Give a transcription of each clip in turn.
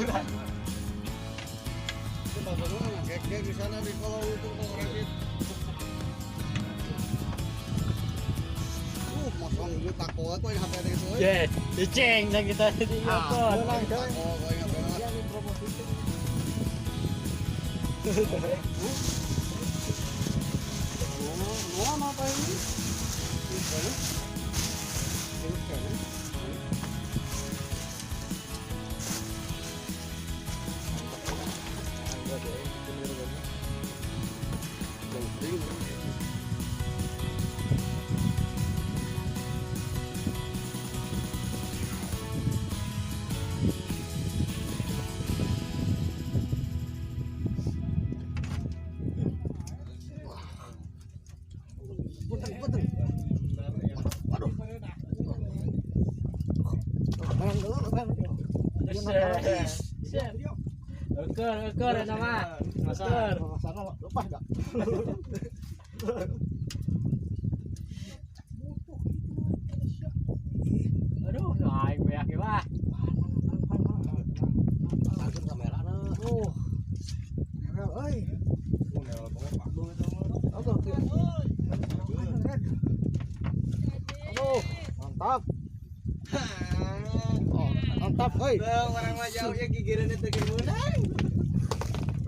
Kayak di sana di kalau itu orang itu. Masang gue tako aku yang HP itu. Ye, diceng dan kita jadi apa? Tako gue yang HP. Mau apa ini? Ukur nama. Ukur. Sana lepas enggak? Aduh, naik banyak ya, Pak. Pasang kamera na. Euy. Aduh, mantap. Oh, mantap, hei. Orang mah jauh ya gigiran itu kemudian.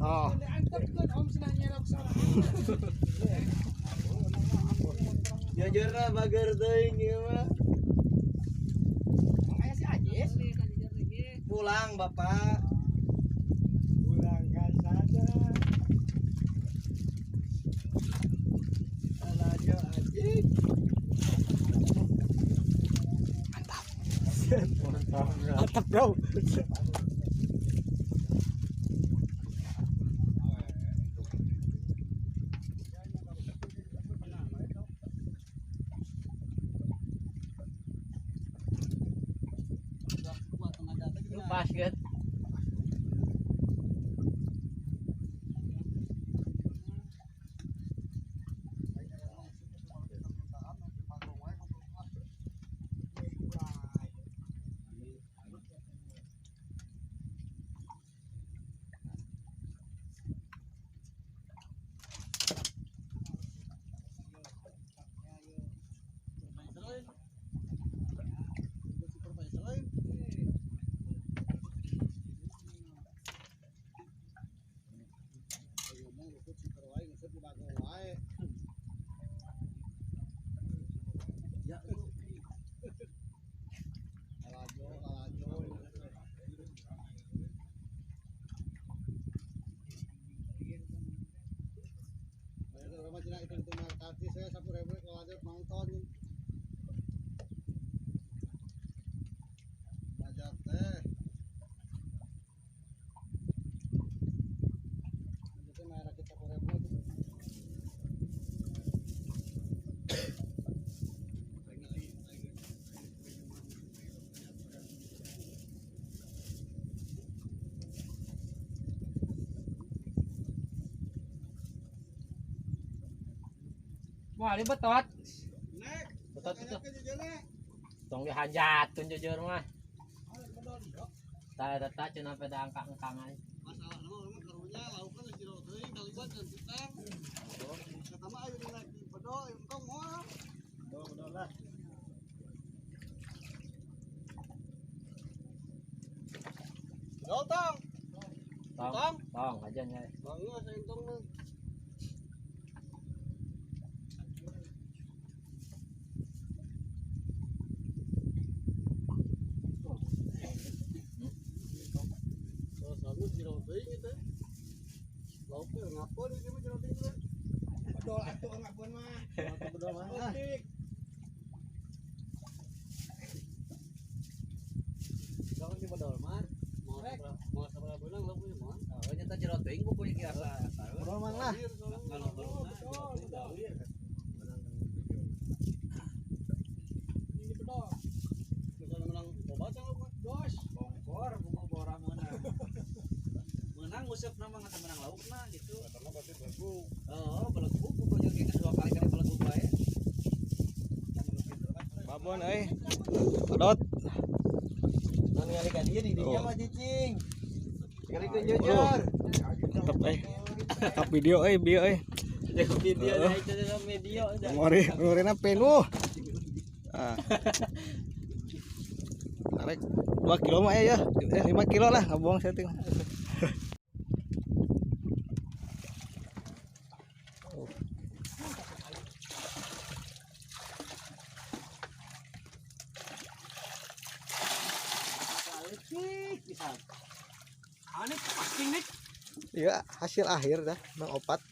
Oh. Jujurna bager teuing ieu mah. Makanya si Ajis Pulang Bapak. pulangkan saja. Alajo anjing. Mantap, bro. Pas kan? Saya 10.000 kalau lanjut nonton. Belajar teh. Lanjutnya merah kita 10.000. Wah, ini betot. Nek, Betot itu. jujurnya. Tong dihajatun jujur mah. Tata cina pada angka-angkangan. Masalah nama karunya lauknya jero teuing kalibat dan pitang. Kata mah ayo naik di bedo engkong moal. Bedo lah. Tong. Tong aja nya. Bang iya saya entong nih. Sabu jero teuing teh. Lauknya ngapun ieu mah jero teuing. Bedol atuh ngapun mah. Bedo mah. Kalau di bedol mah mau sabaraha beunang lauknya mah. Oh nyata jero teuing ku kuy kiasa. Bedol mah lah. Kalau beunang Ini bedol. Misalnya menang boba cang lauk mah. Dos. bongkor bunga borang menang. Menang musepna mah ngata menang laukna gitu. Karena pasti bagus. Oh, belegu pokoknya kayak kedua kali kali belegu bae. Babon Pedot. Nang ningali ka dieu di dinya Oh. mah cicing. Kali ke jujur. Tetep tetap video Jago video dah itu dalam video dah. ngorena penuh. Ah. Tarik 2 kilo mah ya. 5 kilo lah, buang setting. Iya, hasil akhir dah, Mang Opat.